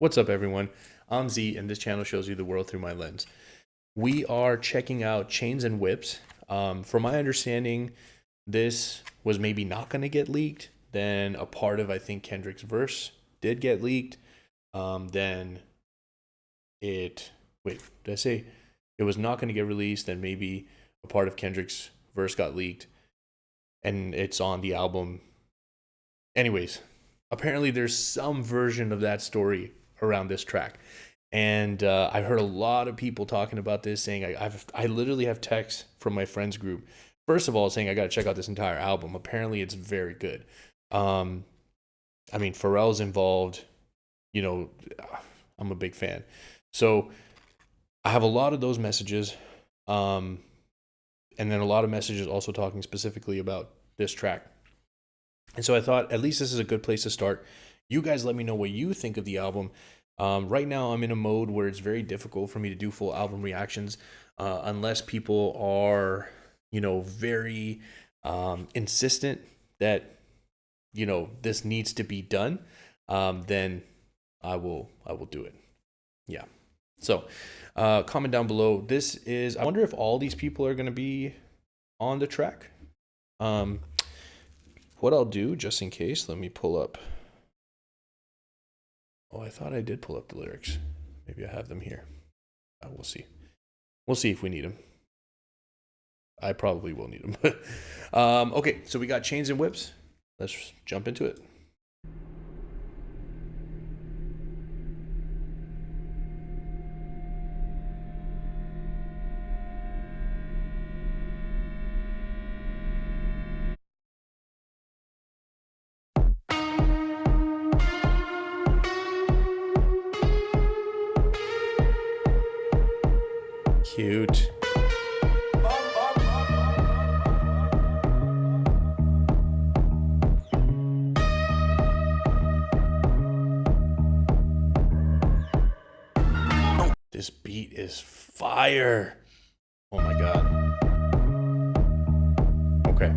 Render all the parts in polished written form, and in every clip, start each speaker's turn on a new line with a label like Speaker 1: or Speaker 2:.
Speaker 1: What's up, everyone? I'm Z, and this channel shows you the world through my lens. We are checking out Chains and Whips. From my understanding, this was maybe not going to get leaked. Then a part of, I think, Kendrick's verse did get leaked. Then it, wait, did I say it was not going to get released? Then maybe a part of Kendrick's verse got leaked, and it's on the album. Anyways, apparently there's some version of that story around this track, and I've heard a lot of people talking about this, saying I literally have texts from my friends group, first of all, saying I got to check out this entire album. Apparently it's very good. I mean, Pharrell's involved, you know. I'm a big fan, so I have a lot of those messages, and then a lot of messages also talking specifically about this track. And so I thought at least this is a good place to start. You guys let me know what you think of the album. Right now I'm in a mode where it's very difficult for me to do full album reactions unless people are, very insistent that, this needs to be done. Then I will do it. Yeah. So comment down below. I wonder if all these people are going to be on the track. What I'll do, just in case, let me pull up. Oh, I thought I did pull up the lyrics. Maybe I have them here. We'll see. We'll see if we need them. I probably will need them. Okay, so we got Chains and Whips. Let's jump into it. Cute. This beat is fire. Oh my god. Okay.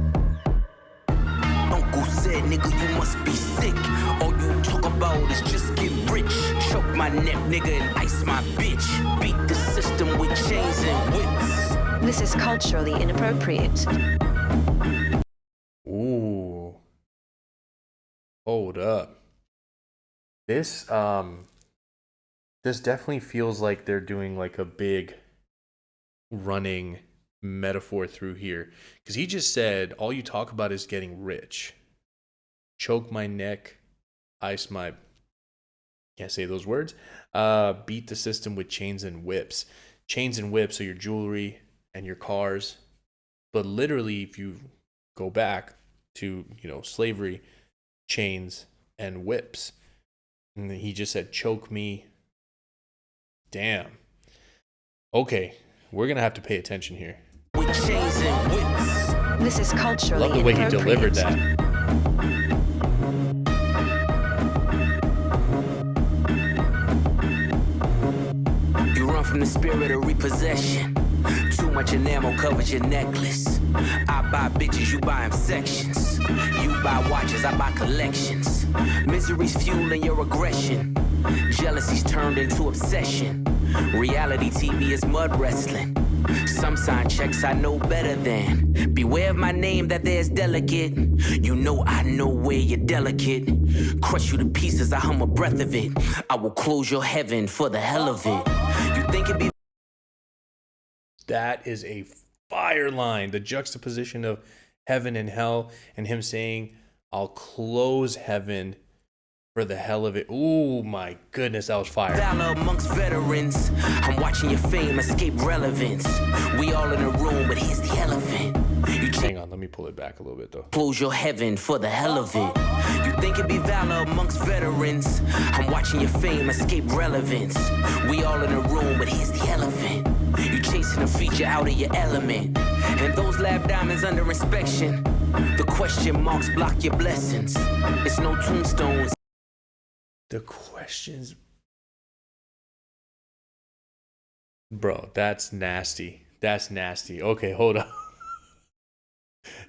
Speaker 2: Uncle said, nigga, you must be sick. All you talk about is just get rich. Choke my neck, nigga, and ice my bitch. Beat the system with chains and whips.
Speaker 3: This is culturally inappropriate.
Speaker 1: Ooh. Hold up. This definitely feels like they're doing like a big running metaphor through here. Because he just said, all you talk about is getting rich. Choke my neck, ice my... Can't say those words. Beat the system with chains and whips. Chains and whips are your jewelry and your cars. But literally, if you go back to, slavery, chains and whips. And he just said, choke me. Damn. Okay, we're going to have to pay attention here.
Speaker 2: With chains and whips.
Speaker 3: This is culturally
Speaker 1: Love the way he
Speaker 3: inappropriate.
Speaker 1: delivered that.
Speaker 2: From the spirit of repossession. Too much enamel covers your necklace. I buy bitches, you buy them sections. You buy watches, I buy collections. Misery's fueling your aggression. Jealousy's turned into obsession. Reality TV is mud wrestling. Some sign checks I know better than. Beware of my name that there's delicate. You know I know where you're delicate. Crush you to pieces, I hum a breath of it. I will close your heaven for the hell of it. You think it be...
Speaker 1: That is a fire line. The juxtaposition of heaven and hell, and him saying, I'll close heaven for the hell of it. Ooh, my goodness, that was fire.
Speaker 2: Valor amongst veterans. I'm watching your fame escape relevance. We all in a room, but here's the elephant.
Speaker 1: Hang on, let me pull it back a little bit, though.
Speaker 2: Close your heaven for the hell of it. You think it be valor amongst veterans. I'm watching your fame escape relevance. We all in a room, but here's the elephant. You chasing a feature out of your element. And those lab diamonds under inspection. The question marks block your blessings. It's no tombstones.
Speaker 1: The questions... Bro, that's nasty. That's nasty. Okay, hold on.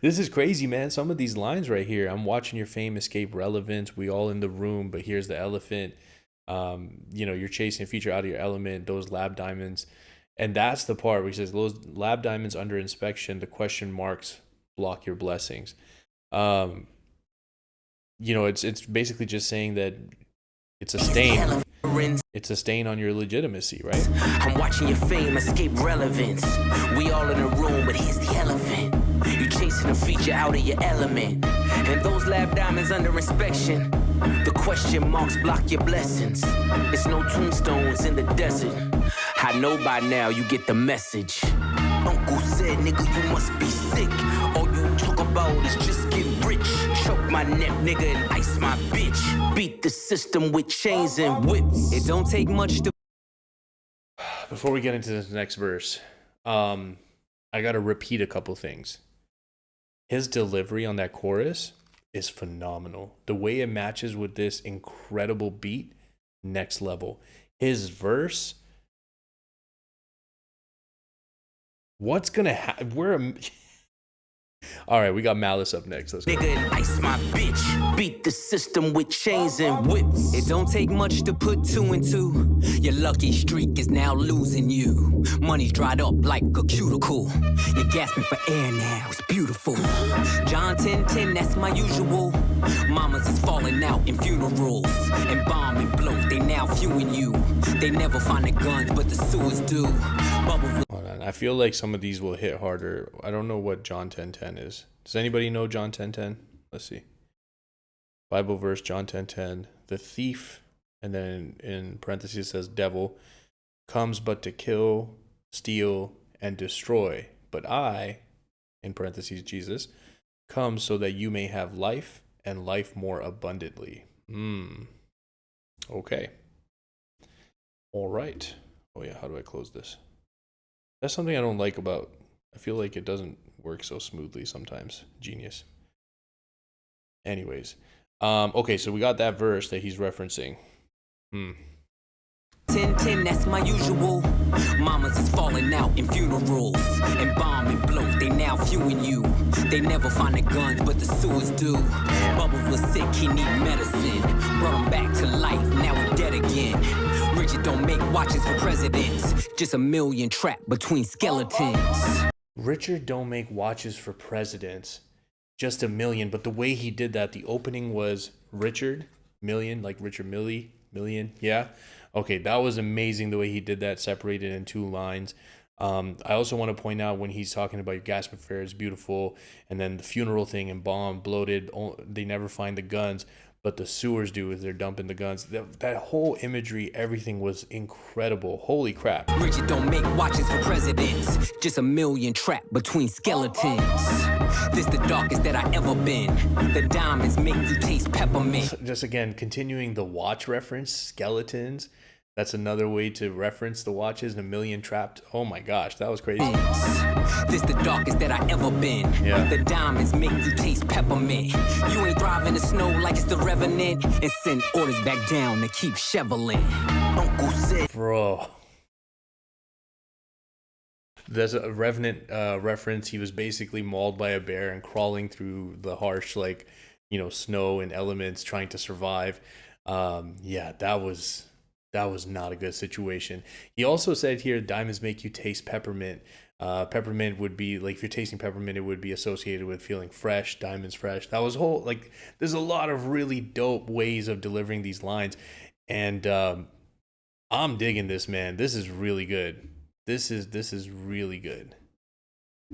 Speaker 1: This is crazy, man. Some of these lines right here. I'm watching your fame escape relevance. We all in the room, but here's the elephant. You're chasing a feature out of your element, those lab diamonds. And that's the part where he says those lab diamonds under inspection, the question marks block your blessings. It's basically just saying that it's a stain. It's a stain on your legitimacy, right?
Speaker 2: I'm watching your fame escape relevance. We all in a room, but here's the elephant. You chasing a feature out of your element. And those lab diamonds under inspection, the question marks block your blessings. It's no tombstones in the desert. I know by now you get the message. Uncle said, nigga, you must be sick. All you talk about is just get rich. Choke my neck, nigga, and ice my bitch. Beat the system with chains and whips. It don't take much to...
Speaker 1: Before we get into this next verse, I gotta repeat a couple things. His delivery on that chorus is phenomenal. The way it matches with this incredible beat, next level. His verse... What's gonna happen? All right, we got Malice up next. Let's go.
Speaker 2: Nigga, and ice my bitch. Beat the system with chains and whips. It don't take much to put 2 and 2. Your lucky streak is now losing you. Money's dried up like a cuticle. You're gasping for air now. It's beautiful. John 10:10, that's my usual. Mamas is falling out in funerals. And bomb and blow, they now viewing you. They never find the guns, but the sewers do. Bubbles with...
Speaker 1: Hold on. I feel like some of these will hit harder. I don't know what John 10:10 is. Does anybody know John 10:10? Let's see. Bible verse, John 10:10. The thief, and then in parentheses it says devil, comes but to kill, steal, and destroy. But I, in parentheses Jesus, comes so that you may have life and life more abundantly. Okay. All right. Oh yeah, how do I close this? That's something I don't like about... I feel like it doesn't work so smoothly sometimes. Genius. Anyways. Okay, so we got that verse that he's referencing.
Speaker 2: 10:10, that's my usual. Mamas is falling out in funerals. And bomb and blow, they now viewing you. They never find the guns, but the sewers do. Bubbles was sick, he need medicine. Brought him back to life, now we're dead again. Richard don't make watches for presidents. Just a million trapped between skeletons.
Speaker 1: Richard don't make watches for presidents. Just a million. But the way he did that, the opening was Richard, million, like Richard Millie, million. Yeah. Okay, that was amazing the way he did that, separated in 2 lines. I also want to point out when he's talking about your gasping fair is beautiful, and then the funeral thing and bomb, bloated, they never find the guns, but the sewers do as they're dumping the guns. That whole imagery, everything was incredible. Holy crap.
Speaker 2: Richard don't make watches for presidents. Just a million trapped between skeletons. This the darkest that I ever been. The diamonds make you taste peppermint.
Speaker 1: Just again, continuing the watch reference, skeletons. That's another way to reference the watches. And a million trapped. Oh my gosh, that was crazy.
Speaker 2: This the darkest that I ever been.
Speaker 1: Yeah.
Speaker 2: The diamonds make you taste peppermint. You ain't thriving in the snow like it's the Revenant. And send orders back down to keep shoveling. Uncle said,
Speaker 1: bro. There's a Revenant reference. He was basically mauled by a bear and crawling through the harsh, snow and elements, trying to survive. Yeah, that was not a good situation. He also said here, diamonds make you taste peppermint. Peppermint would be like, if you're tasting peppermint, it would be associated with feeling fresh, diamonds fresh. That was there's a lot of really dope ways of delivering these lines. And I'm digging this, man. This is really good. This is really good.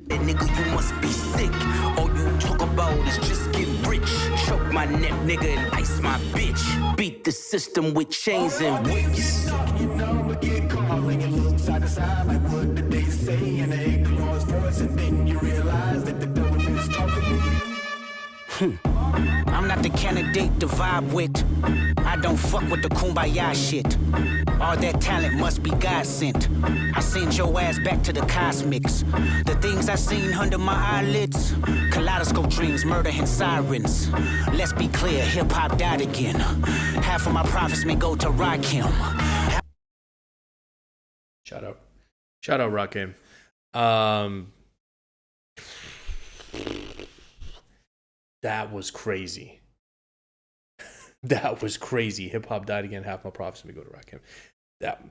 Speaker 2: nigga, you must be sick. All you talk about is just get rich. Choke my neck, nigga, and ice my bitch. Beat the system with chains and whips.
Speaker 4: You know, we get calling and look side to side like what did they say? And they ignore his voice, and then you realize that the devil is talking to you.
Speaker 5: I'm not the candidate to vibe with. I don't fuck with the kumbaya shit. All that talent must be God sent. I send your ass back to the cosmics. The things I seen under my eyelids, kaleidoscope dreams, murder and sirens. Let's be clear, hip hop died again. Half of my profits may go to Rakim.
Speaker 1: Shout out Rakim. That was crazy. That was crazy. Hip hop died again. Half my profits may go to Rakim. That.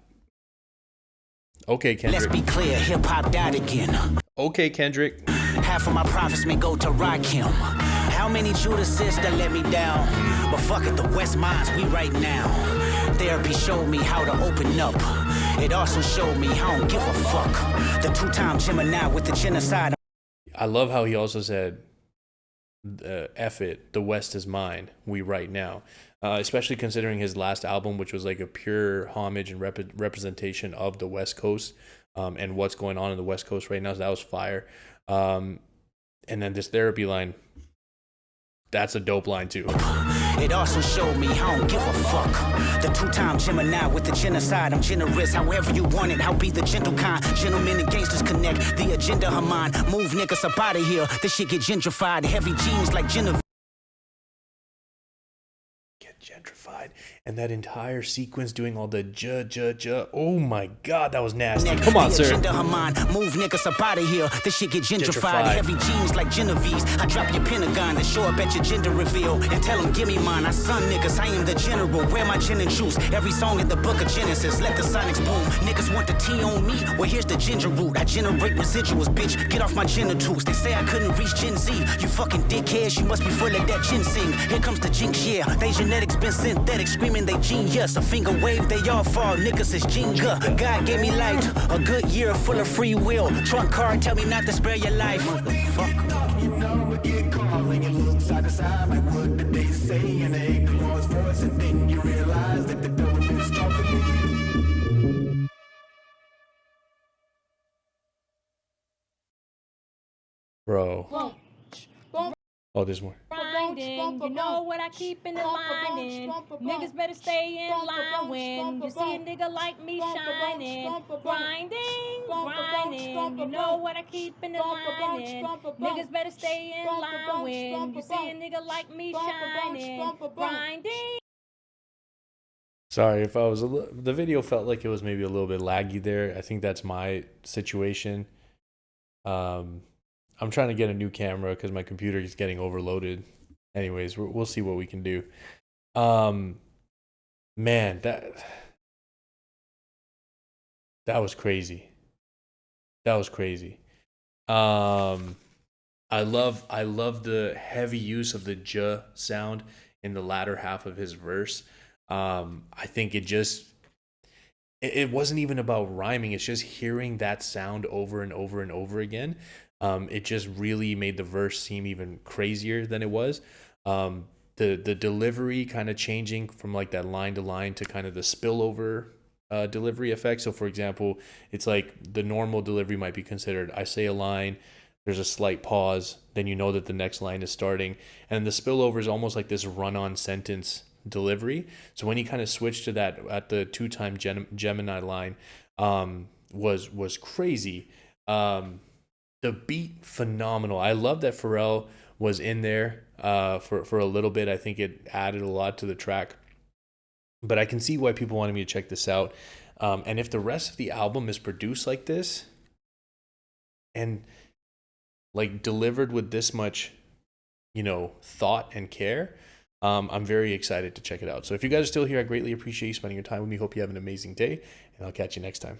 Speaker 1: Okay,
Speaker 5: Let's
Speaker 1: Kendrick.
Speaker 5: be clear, hip hop died again.
Speaker 1: Okay, Kendrick.
Speaker 5: Half of my profits may go to Rakim. How many Judases that let me down? But fuck it, the West Minds, we right now. Therapy showed me how to open up. It also showed me I don't give a fuck. The two-time Gemini with the genocide.
Speaker 1: I love how he also said, F it, the West is mine, we right now. Especially considering his last album, which was like a pure homage and representation of the West Coast and what's going on in the West Coast right now. So that was fire. And then this therapy line, that's a dope line too.
Speaker 5: It also showed me I don't give a fuck. The two-time Gemini with the genocide. I'm generous, however you want it. I'll be the gentle kind. Gentlemen and gangsters connect. The agenda of mine. Move niggas up out of here. This shit get gentrified. Heavy jeans like Genevieve.
Speaker 1: Gentrified, and that entire sequence doing all the oh my god, that was nasty. Come on, sir.
Speaker 5: Move niggas up out of here. This shit get gentrified. Heavy jeans like Genevieve's. I drop your Pentagon and show up at your gender reveal and tell them give me mine. I son niggas, I am the general. Wear my gin and juice. Every song in the book of Genesis. Let the sonics boom. Niggas want the tea on me. Well, here's the ginger root. I generate residuals, bitch. Get off my genitals. They say I couldn't reach Gen Z. You fucking dickheads. You must be full of that ginseng. Here comes the jinx, yeah. They genetics been synthetic, screaming they genius. A finger wave, they all fall. Niggas is Jenga. God gave me light, a good year full of free will. Trunk card, tell me not to spare your life. Motherfucker.
Speaker 4: You know it get calling and look side to side like what did they say, and they ignore Lord's voice, and then you realize that the devil is talking to you.
Speaker 1: Bro. Oh, there's more.
Speaker 6: Grinding, you know what I keep in the lining. Niggas better stay in line when you see a nigga like me shining. Grinding, you know what I keep in the lining. Niggas better stay in line when you see a nigga like me shining. Grinding.
Speaker 1: Sorry if I was the video felt like it was maybe a little bit laggy there. I think that's my situation. I'm trying to get a new camera because my computer is getting overloaded. Anyways, we'll see what we can do. Man, that was crazy. That was crazy. I love the heavy use of the j sound in the latter half of his verse. I think it wasn't even about rhyming. It's just hearing that sound over and over and over again. It just really made the verse seem even crazier than it was. The delivery kind of changing from like that line to line to kind of the spillover delivery effect. So for example, it's like the normal delivery might be considered, I say a line, there's a slight pause, then you know that the next line is starting. And the spillover is almost like this run-on sentence delivery. So when he kind of switched to that at the two-time Gemini line, was crazy. The beat, phenomenal. I love that Pharrell was in there for a little bit. I think it added a lot to the track. But I can see why people wanted me to check this out. And if the rest of the album is produced like this and like delivered with this much, thought and care, I'm very excited to check it out. So if you guys are still here, I greatly appreciate you spending your time with me. Hope you have an amazing day, and I'll catch you next time.